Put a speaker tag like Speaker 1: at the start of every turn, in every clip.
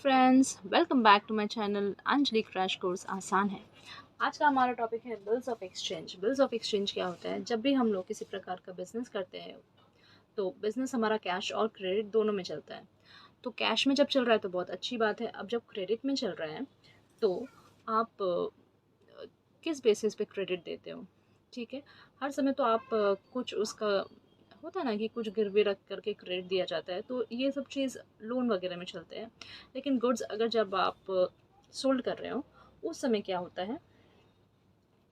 Speaker 1: Friends, welcome back to my channel Anjali crash course आसान है। आज का हमारा टॉपिक है bills of exchange. Bills of exchange क्या होता है? जब भी हम लोग किसी प्रकार का बिजनेस करते हैं तो बिजनेस हमारा कैश और क्रेडिट दोनों में चलता है। तो कैश में जब चल रहा है तो बहुत अच्छी बात है। अब जब क्रेडिट में चल रहा है तो आप किस बेसिस पे क्रेडिट देते हो? ठीक है, हर समय तो आप कुछ उसका होता है ना कि कुछ गिरवी रख करके क्रेडिट दिया जाता है, तो ये सब चीज़ लोन वगैरह में चलते हैं। लेकिन गुड्स अगर जब आप सोल्ड कर रहे हो उस समय क्या होता है,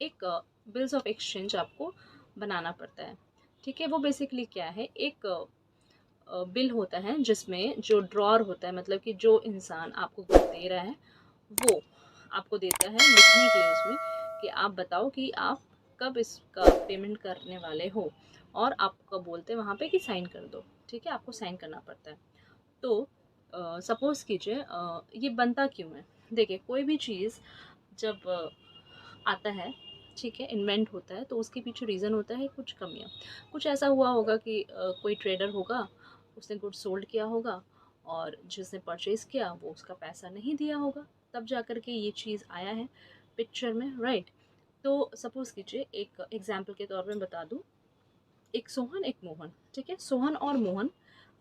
Speaker 1: एक बिल्स ऑफ एक्सचेंज आपको बनाना पड़ता है। ठीक है, वो बेसिकली क्या है, एक बिल होता है जिसमें जो ड्रॉर होता है, मतलब कि जो इंसान आपको गुड दे रहा है वो आपको देता है लिखने के लिए उसमें कि आप बताओ कि आप कब इसका पेमेंट करने वाले हो, और आपको बोलते हैं वहाँ पे कि साइन कर दो। ठीक है, आपको साइन करना पड़ता है। तो सपोज़ कीजिए ये बनता क्यों है? देखिए, कोई भी चीज़ जब आता है, ठीक है, इन्वेंट होता है, तो उसके पीछे रीज़न होता है कुछ कमियाँ। कुछ ऐसा हुआ होगा कि कोई ट्रेडर होगा, उसने गुड्स सोल्ड किया होगा और जिसने परचेज़ किया वो उसका पैसा नहीं दिया होगा, तब जा कर के ये चीज़ आया है पिक्चर में, राइट? तो सपोज़ कीजिए, एक एग्ज़ाम्पल के तौर पे मैं बता दूँ, एक सोहन, एक मोहन, ठीक है? सोहन और मोहन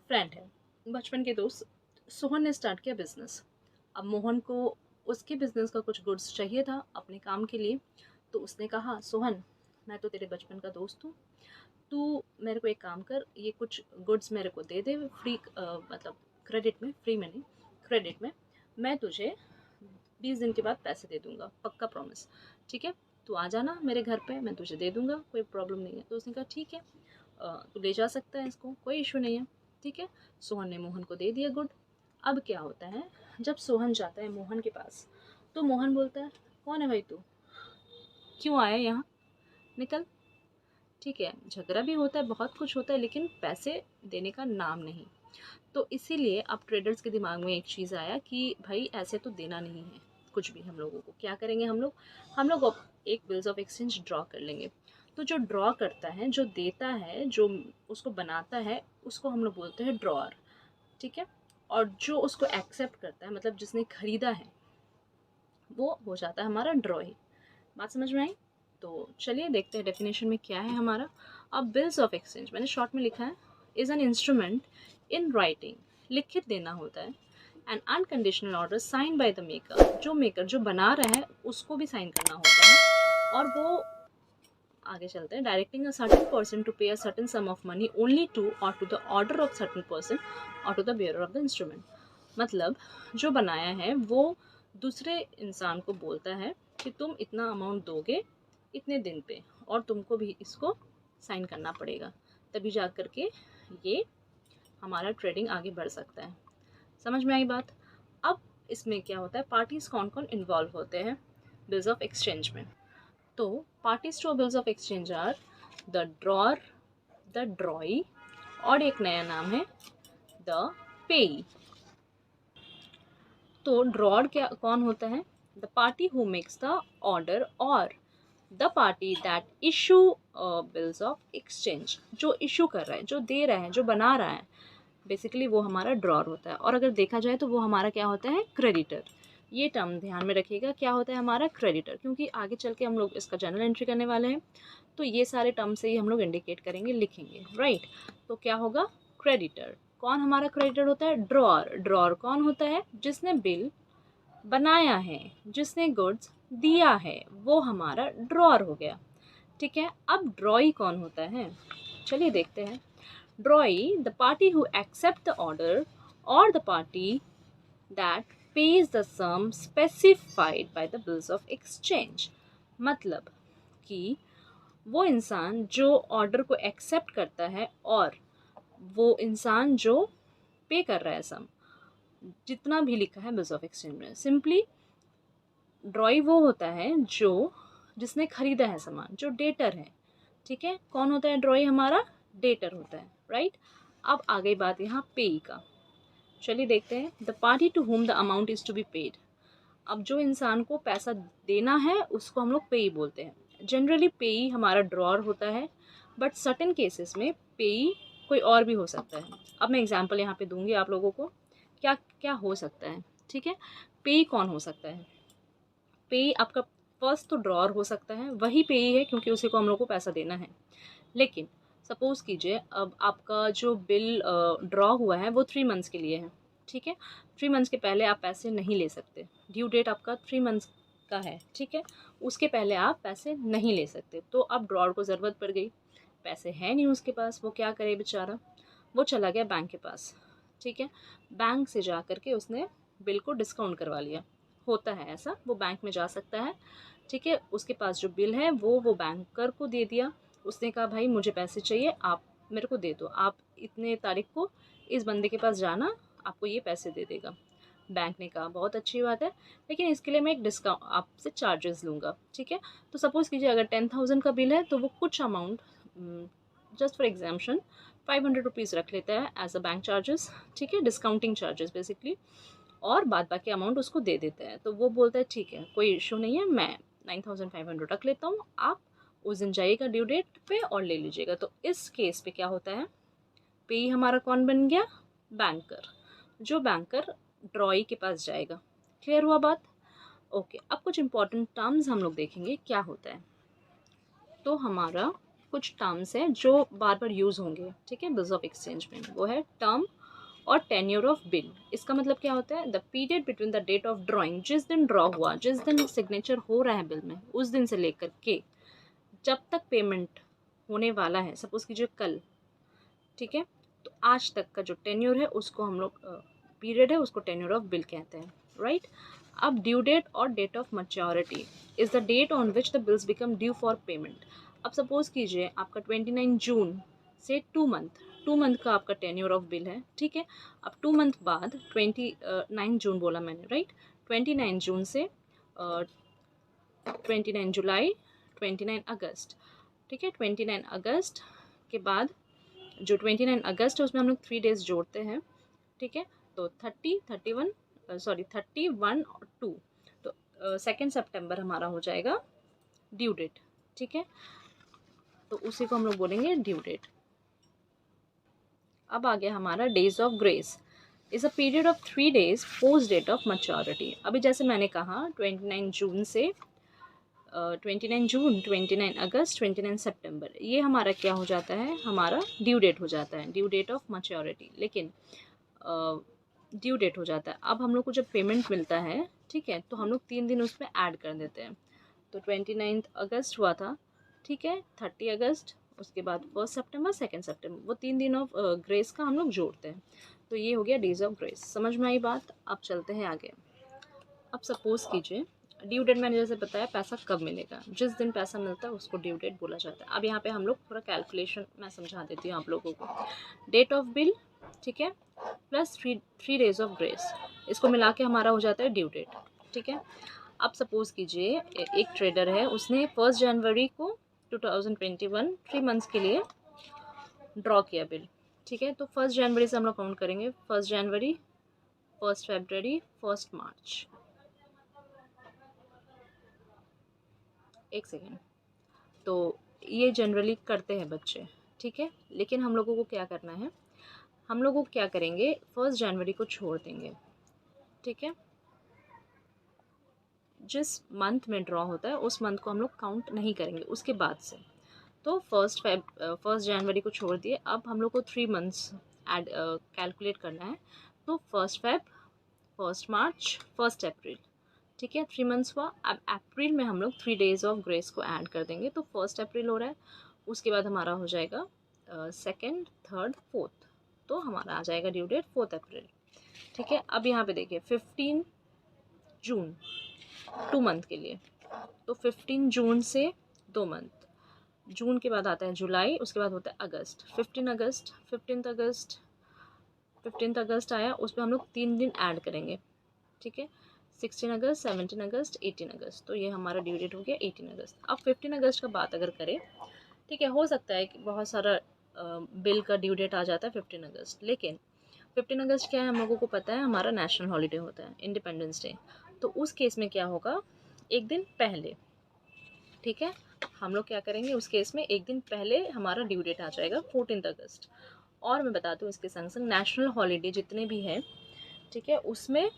Speaker 1: फ्रेंड है, बचपन के दोस्त। सोहन ने स्टार्ट किया बिज़नेस। अब मोहन को उसके बिज़नेस का कुछ गुड्स चाहिए था अपने काम के लिए, तो उसने कहा, सोहन, मैं तो तेरे बचपन का दोस्त हूँ, तू मेरे को एक काम कर, ये कुछ गुड्स मेरे को दे दे फ्री, मतलब क्रेडिट में, फ्री में नहीं, क्रेडिट में। मैं तुझे 20 दिन के बाद पैसे दे दूंगा, पक्का प्रॉमिस। ठीक है, तू आ जाना मेरे घर पे, मैं तुझे दे दूंगा, कोई प्रॉब्लम नहीं है। तो उसने कहा ठीक है, तू ले जा सकता है इसको, कोई इशू नहीं है। ठीक है, सोहन ने मोहन को दे दिया गुड। अब क्या होता है, जब सोहन जाता है मोहन के पास तो मोहन बोलता है, कौन है भाई तू, क्यों आया यहाँ, निकल। ठीक है, झगड़ा भी होता है, बहुत कुछ होता है, लेकिन पैसे देने का नाम नहीं। तो इसीलिए अब ट्रेडर्स के दिमाग में एक चीज़ आया कि भाई ऐसे तो देना नहीं है कुछ भी। हम लोगों को क्या करेंगे, हम लोग अब एक बिल्स ऑफ एक्सचेंज ड्रॉ कर लेंगे। तो जो ड्रॉ करता है, जो देता है, जो उसको बनाता है, उसको हम लोग बोलते हैं ड्रॉअर। ठीक है, और जो उसको एक्सेप्ट करता है, मतलब जिसने खरीदा है, वो हो जाता है हमारा ड्रॉई। बात समझ में आई? तो चलिए देखते हैं डेफिनेशन में क्या है हमारा। अब बिल्स ऑफ एक्सचेंज मैंने शॉर्ट में लिखा है, is an instrument in writing, लिखित देना होता है, an unconditional order sign by the maker, जो मेकर जो बना रहा है उसको भी साइन करना होता है। और वो आगे चलते हैं, directing a certain person to pay a certain sum of money only to or to the order of certain person or to the bearer of the instrument. मतलब जो बनाया है वो दूसरे इंसान को बोलता है कि तुम इतना अमाउंट दोगे इतने दिन पे, और तुमको भी इसको साइन करना पड़ेगा, तभी जा कर के ये हमारा ट्रेडिंग आगे बढ़ सकता है। समझ में आई बात? अब इसमें क्या होता है, पार्टीज कौन कौन इन्वॉल्व होते हैं बिल्स ऑफ एक्सचेंज में? तो parties to bills of exchange are the drawer, the drawee, और एक नया नाम है द पेई। तो ड्रॉअर क्या कौन होता है? The party who makes the order और the party that issue bills of exchange, जो इशू कर रहा है, जो दे रहा है, जो बना रहा है, बेसिकली वो हमारा ड्रॉअर होता है। और अगर देखा जाए तो वो हमारा क्या होता है, क्रेडिटर। ये टर्म ध्यान में रखिएगा, क्या होता है हमारा क्रेडिटर, क्योंकि आगे चल के हम लोग इसका जर्नल एंट्री करने वाले हैं, तो ये सारे टर्म से ही हम लोग इंडिकेट करेंगे, लिखेंगे, राइट? तो क्या होगा, क्रेडिटर। कौन हमारा क्रेडिटर होता है? ड्रॉअर। ड्रॉअर कौन होता है? जिसने बिल बनाया है, जिसने गुड्स दिया है, वो हमारा ड्रॉअर हो गया। ठीक है, अब ड्रॉई कौन होता है? चलिए देखते हैं। Drawee, the party who accept the order और the party that pays the sum specified by the bills of exchange। मतलब कि वो इंसान जो ऑर्डर को एक्सेप्ट करता है और वो इंसान जो पे कर रहा है सम, जितना भी लिखा है बिल्स ऑफ एक्सचेंज में। सिंपली ड्रॉई वो होता है जो जिसने खरीदा है सामान, जो डेटर है। ठीक है, कौन होता है ड्रॉई? हमारा डेटर होता है, राइट? अब आ गई बात यहाँ पेई का। चलिए देखते हैं, the party to whom the amount is to be paid. अब जो इंसान को पैसा देना है उसको हम लोग पेई बोलते हैं। जनरली पेई हमारा ड्रॉअर होता है, बट सर्टेन केसेस में पेई कोई और भी हो सकता है। अब मैं एग्जांपल यहाँ पे दूंगी आप लोगों को, क्या क्या हो सकता है। ठीक है। पेई कौन हो सकता है? पेई आपका फर्स्ट तो ड्रॉअर हो सकता है, वही पेई है क्योंकि उसी को हम लोग को पैसा देना है। लेकिन सपोज़ कीजिए अब आपका जो बिल ड्रॉ हुआ है वो 3 मंथ्स के लिए है, ठीक है। 3 मंथ्स के पहले आप पैसे नहीं ले सकते। ड्यू डेट आपका 3 मंथ्स का है, ठीक है। उसके पहले आप पैसे नहीं ले सकते। तो अब ड्रॉअर को ज़रूरत पड़ गई, पैसे हैं नहीं उसके पास, वो क्या करे बेचारा? वो चला गया बैंक के पास, ठीक है। बैंक से जा कर के उसने बिल को डिस्काउंट करवा लिया। होता है ऐसा, वो बैंक में जा सकता है, ठीक है। उसके पास जो बिल है वो बैंकर को दे दिया। उसने कहा भाई मुझे पैसे चाहिए, आप मेरे को दे दो, आप इतने तारीख को इस बंदे के पास जाना, आपको ये पैसे दे देगा। बैंक ने कहा बहुत अच्छी बात है, लेकिन इसके लिए मैं एक डिस्काउंट आपसे चार्जेस लूँगा, ठीक है। तो सपोज़ कीजिए अगर 10,000 का बिल है तो वो कुछ amount just for example 500 rupees रख लेता है एज अ बैंक चार्जेस, ठीक है, डिस्काउंटिंग चार्जेस बेसिकली। और बाद बाकी अमाउंट उसको दे देते हैं। तो वो बोलता है ठीक है कोई इशू नहीं है, मैं 9,500 रख लेता हूँ, आप उस दिन जाइएगा ड्यू डेट पे और ले लीजिएगा। तो इस केस पे क्या होता है, पे हमारा कौन बन गया? बैंकर। जो बैंकर ड्रॉई के पास जाएगा। क्लियर हुआ बात? ओके, अब कुछ इंपॉर्टेंट टर्म्स हम लोग देखेंगे क्या होता है। तो हमारा कुछ टर्म्स हैं जो बार बार यूज़ होंगे, ठीक है, बिल्स ऑफ एक्सचेंज में। वो है टर्म और टेन्योर ऑफ बिल। इसका मतलब क्या होता है? The period between the date of drawing, जिस दिन ड्रॉ हुआ, जिस दिन सिग्नेचर हो रहा है बिल में, उस दिन से लेकर के जब तक पेमेंट होने वाला है, सपोज कीजिए कल, ठीक है, तो आज तक का जो टेन्योर है उसको हम लोग पीरियड है उसको टेन्योर ऑफ बिल कहते हैं, राइट। अब ड्यू डेट और date of maturity is the date on which the bills become due for payment. अब सपोज कीजिए आपका 29 जून से 2 मंथ का आपका टेन्योर ऑफ बिल है, ठीक है। अब 2 मंथ बाद 29 जून बोला मैंने, राइट। 29 जून से 29 जुलाई, 29 अगस्त, ठीक है। 29 अगस्त के बाद जो 29 अगस्त है उसमें हम लोग 3 डेज़ जोड़ते हैं, ठीक है। तो 31 और 2, तो 2 सितंबर हमारा हो जाएगा ड्यू डेट, ठीक है। तो उसी को हम लोग बोलेंगे ड्यू डेट। अब आ गया हमारा days of grace is a period of 3 days post date of maturity. अभी जैसे मैंने कहा 29 जून से 29 जून, 29 अगस्त, 29 सितंबर, ये हमारा क्या हो जाता है? हमारा ड्यू डेट हो जाता है, ड्यू डेट ऑफ मैच्योरिटी। लेकिन ड्यू डेट हो जाता है। अब हम लोग को जब पेमेंट मिलता है, ठीक है, तो हम लोग 3 दिन उसमें ऐड कर देते हैं। तो 29 अगस्त हुआ था, ठीक है, 30 अगस्त, उसके बाद 1 सितंबर, 2 सितंबर, वो 3 दिन ऑफ ग्रेस का हम लोग जोड़ते हैं। तो ये हो गया डेज ऑफ ग्रेस। समझ में आई बात? अब चलते हैं आगे। अब सपोज़ कीजिए ड्यू डेट मैंने जैसे बताया पैसा कब मिलेगा, जिस दिन पैसा मिलता है उसको ड्यू डेट बोला जाता है। अब यहाँ पे हम लोग थोड़ा कैलकुलेशन मैं समझा देती हूँ आप लोगों को। डेट ऑफ बिल, ठीक है, plus three days of grace, इसको मिला के हमारा हो जाता है ड्यू डेट, ठीक है। अब सपोज़ कीजिए एक ट्रेडर है, उसने 1 जनवरी को 2021 3 मंथ्स के लिए ड्रॉ किया बिल, ठीक है। तो 1 जनवरी से हम लोग काउंट करेंगे, 1 जनवरी, 1 फरवरी, 1 मार्च। एक सेकेंड। तो ये जनरली करते हैं बच्चे, ठीक है। लेकिन हम लोगों को क्या करना है, हम लोगों को क्या करेंगे, 1 जनवरी को छोड़ देंगे, ठीक है। जिस मंथ में ड्रॉ होता है उस मंथ को हम लोग काउंट नहीं करेंगे उसके बाद से। तो 1 जनवरी को छोड़ दिए। अब हम लोग को 3 मंथ्स ऐड कैलकुलेट करना है। तो 1 फेब, 1 मार्च, 1 अप्रैल, ठीक है, 3 मंथ्स हुआ। अब अप्रैल में हम लोग 3 डेज ऑफ ग्रेस को ऐड कर देंगे। तो 1 अप्रैल हो रहा है, उसके बाद हमारा हो जाएगा 2nd, 3rd, 4th, तो हमारा आ जाएगा ड्यू डेट 4 अप्रैल, ठीक है। अब यहाँ पे देखिए 15 जून 2 मंथ के लिए, तो 15 जून से 2 मंथ, जून के बाद आता है जुलाई, उसके बाद होता है अगस्त, 15 अगस्त, 15 अगस्त आया, उस पर हम लोग 3 दिन ऐड करेंगे, ठीक है। 16 अगस्त, 17 अगस्त, 18 अगस्त, तो ये हमारा ड्यू डेट हो गया 18 अगस्त। अब 15 अगस्त का बात अगर करें, ठीक है, हो सकता है कि बहुत सारा बिल का ड्यू डेट आ जाता है 15 अगस्त, लेकिन 15 अगस्त क्या है, हम लोगों को पता है हमारा नेशनल हॉलीडे होता है, इंडिपेंडेंस डे। तो उस केस में क्या होगा, एक दिन पहले, ठीक है, हम लोग क्या करेंगे उस केस में, एक दिन पहले हमारा ड्यू डेट आ जाएगा 14 अगस्त। और मैं बता दूँ इसके संग संग नेशनल हॉलीडे जितने भी हैं, ठीक है, उसमें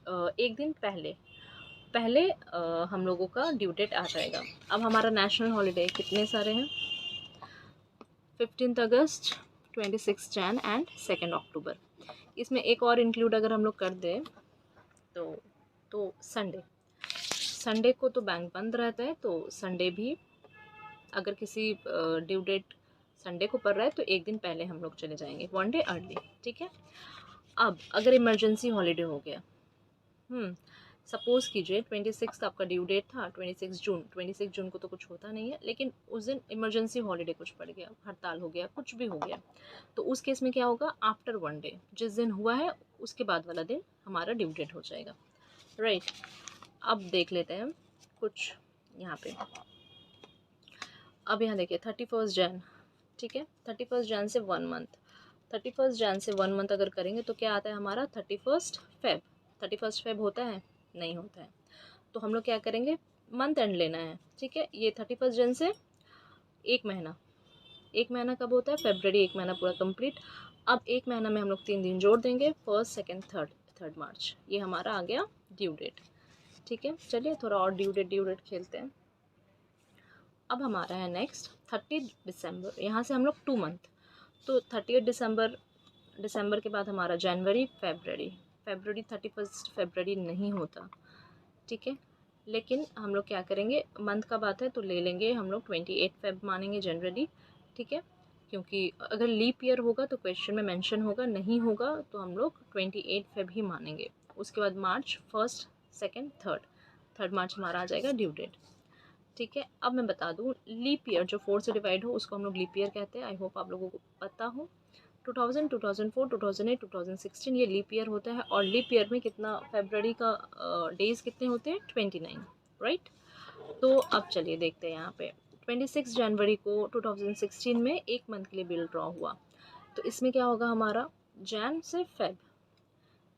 Speaker 1: एक दिन पहले पहले हम लोगों का ड्यू डेट आ जाएगा। अब हमारा नेशनल हॉलीडे कितने सारे हैं, 15 अगस्त, 26 जैन एंड 2 अक्टूबर। इसमें एक और इंक्लूड अगर हम लोग कर दें तो संडे को तो बैंक बंद रहता है, तो संडे भी अगर किसी ड्यू डेट संडे को पड़ रहा है तो एक दिन पहले हम लोग चले जाएंगे, 1 डे अर्ली। ठीक है। अब अगर इमरजेंसी हॉलीडे हो गया, सपोज़ कीजिए 26 आपका ड्यू डेट था, 26 जून को तो कुछ होता नहीं है, लेकिन उस दिन इमरजेंसी हॉलीडे कुछ पड़ गया, हड़ताल हो गया, कुछ भी हो गया, तो उस केस में क्या होगा, आफ्टर 1 डे, जिस दिन हुआ है उसके बाद वाला दिन हमारा ड्यू डेट हो जाएगा। राइट। अब देख लेते हैं कुछ यहाँ पे। अब यहाँ देखिए 31 जैन, ठीक है, 31 जैन से 1 मंथ, 31 जैन से 1 मंथ अगर करेंगे तो क्या आता है हमारा 31 फेब। 31 फेब होता है, नहीं होता है, तो हम लोग क्या करेंगे, मंथ एंड लेना है। ठीक है, ये 31 जन से एक महीना कब होता है, फेब्रवरी, एक महीना पूरा कंप्लीट। अब एक महीना में हम लोग 3 दिन जोड़ देंगे, 1, 2, 3 मार्च, ये हमारा आ गया ड्यू डेट। ठीक है, चलिए थोड़ा और ड्यू डेट खेलते हैं। अब हमारा है नेक्स्ट 30 दिसंबर, यहाँ से हम लोग 2 मंथ, तो 30 दिसंबर के बाद हमारा जनवरी, फरवरी 31 फरवरी नहीं होता। ठीक है, लेकिन हम लोग क्या करेंगे, मंथ का बात है तो ले लेंगे हम लोग 28 फेब मानेंगे जनरली। ठीक है, क्योंकि अगर लीप ईयर होगा तो क्वेश्चन में मेंशन होगा, नहीं होगा तो हम लोग 28 फेब ही मानेंगे। उसके बाद मार्च 1, 2, 3 मार्च हमारा आ जाएगा ड्यू डेट। ठीक है, अब मैं बता दूँ, लीप ईयर जो 4 से डिवाइड हो उसको हम लोग लीप ईयर कहते हैं। आई होप आप लोगों को पता हो। 2000, 2004, 2008, 2016 ये लीप ईयर होता है, और लीप ईयर में कितना, फरवरी का डेज़ कितने होते हैं, 29, राइट। तो अब चलिए देखते हैं यहाँ पे 26 जनवरी को 2016 में एक मंथ के लिए बिल ड्रॉ हुआ, तो इसमें क्या होगा हमारा, जैन से फेब।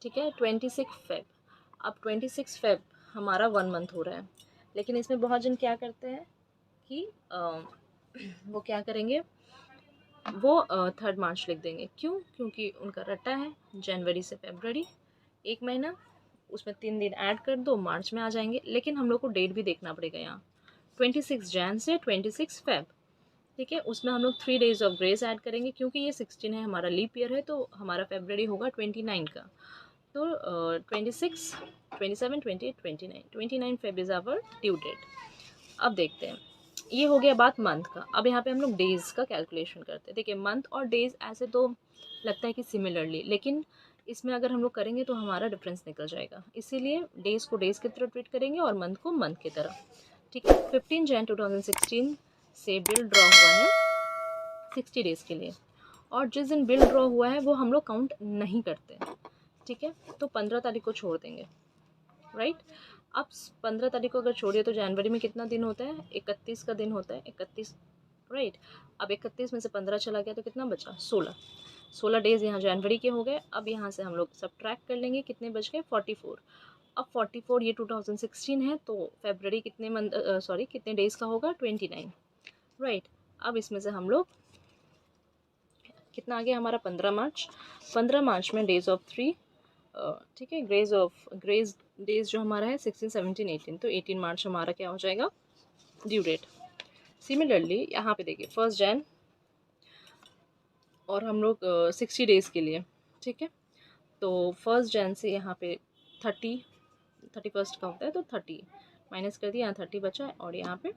Speaker 1: ठीक है, 26 फेब। अब 26 फेब हमारा 1 मंथ हो रहा है, लेकिन इसमें बहुत जन क्या करते हैं कि वो क्या करेंगे, वो 3 मार्च लिख देंगे। क्यों? क्योंकि उनका रट्टा है जनवरी से फरवरी, एक महीना, उसमें 3 दिन ऐड कर दो, मार्च में आ जाएंगे। लेकिन हम लोग को डेट भी देखना पड़ेगा यहाँ, 26 जैन से 26 फेब। ठीक है, उसमें हम लोग 3 डेज ऑफ ग्रेस ऐड करेंगे, क्योंकि ये 16 है, हमारा लीप ईयर है, तो हमारा फरवरी होगा 29 का। तो 26, 27, 28, 29 Feb is our due date. अब देखते हैं, ये हो गया बात मंथ का। अब यहाँ पे हम लोग डेज़ का कैलकुलेशन करते हैं। देखिए, मंथ और डेज़ ऐसे तो लगता है कि सिमिलरली, लेकिन इसमें अगर हम लोग करेंगे तो हमारा डिफरेंस निकल जाएगा, इसीलिए डेज़ को डेज़ की तरह ट्रीट करेंगे और मंथ को मंथ की तरह। ठीक है, 15 जैन 2016 से बिल ड्रॉ हुआ है 60 डेज़ के लिए, और जिस दिन बिल ड्रॉ हुआ है वो हम लोग काउंट नहीं करते। ठीक है, तो 15 तारीख को छोड़ देंगे, राइट। अब 15 तारीख को अगर छोड़िए तो जनवरी में कितना दिन होता है, 31 का दिन होता है, 31, राइट। अब 31 में से 15 चला गया तो कितना बचा, 16 डेज़ यहाँ जनवरी के हो गए। अब यहाँ से हम लोग सब्ट्रैक्ट कर लेंगे, कितने बच गए, 44। अब 44 ये 2016 है, तो फरवरी कितने कितने डेज़ का होगा, 29, राइट। अब इसमें से हम लोग कितना आ गया हमारा, 15 मार्च में डेज ऑफ 3, ठीक है, ग्रेज डेज जो हमारा है 16, 17, 18, तो 18 मार्च हमारा क्या हो जाएगा, ड्यू डेट। सिमिलरली यहाँ पे देखिए 1 जैन, और हम लोग 60 डेज़ के लिए, ठीक है, तो 1 जैन से यहाँ पे 31 का होता है, तो 30 माइनस कर दिया, यहाँ 30 बचा है, और यहाँ पे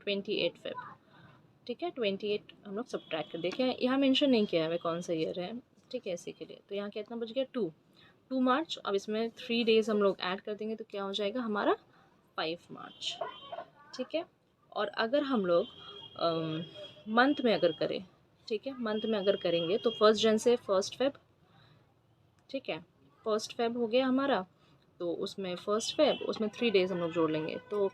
Speaker 1: 28 फेब। ठीक है, 28 हम लोग सब्ट्रैक्ट कर देखें, यहाँ मेंशन नहीं किया है कौन सा ईयर है, ठीक है, इसी के लिए। तो यहाँ कितना बच गया, 2 मार्च। अब इसमें 3 डेज़ हम लोग ऐड कर देंगे, तो क्या हो जाएगा हमारा 5 मार्च। ठीक है, और अगर हम लोग मंथ में अगर करें, ठीक है, मंथ में अगर करेंगे तो 1 जन से 1 फेब, ठीक है, 1 फेब हो गया हमारा, तो उसमें 1 फेब, उसमें 3 डेज़ हम लोग जोड़ लेंगे, तो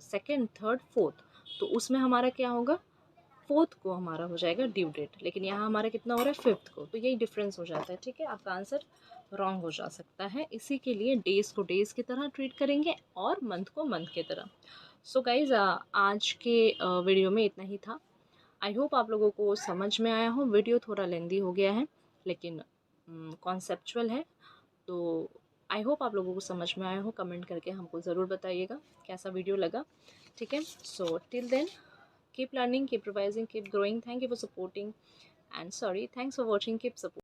Speaker 1: 2nd, 3rd, 4th, तो उसमें हमारा क्या होगा, 4th को हमारा हो जाएगा ड्यू डेट, लेकिन यहाँ हमारा कितना हो रहा है, 5th को, तो यही डिफरेंस हो जाता है। ठीक है, आपका आंसर रॉन्ग हो जा सकता है, इसी के लिए डेज़ को डेज़ की तरह ट्रीट करेंगे और मंथ को मंथ की तरह। सो गाइज़, आज के वीडियो में इतना ही था। आई होप आप लोगों को समझ में आया हो। वीडियो थोड़ा लेंदी हो गया है, लेकिन कॉन्सेप्चुअल है, तो आई होप आप लोगों को समझ में आया हो। कमेंट करके हमको ज़रूर बताइएगा कैसा वीडियो लगा। ठीक है, so till then keep learning, keep revising, keep growing. Thank you for supporting and sorry, thanks for watching, keep support.